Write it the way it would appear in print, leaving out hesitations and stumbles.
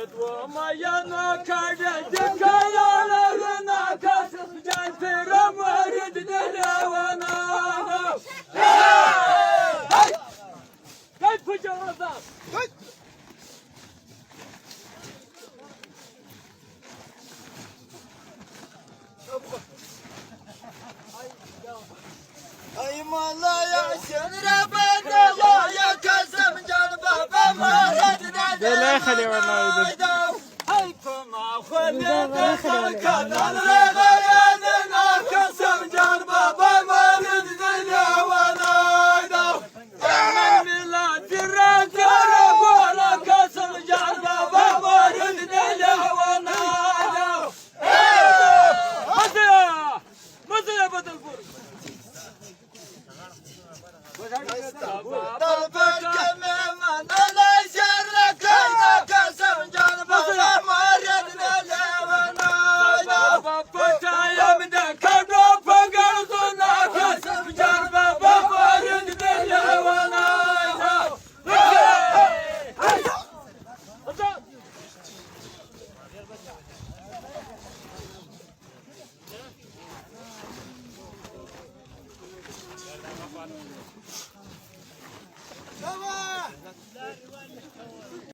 doğmayana kardeşim kayalarına kasım can pıram var edine vana. Hey! Hey pıcağızdan! Ay malaya şenre bana ya kasım can babam aradına Dele khali wala. ay pama khole kanalre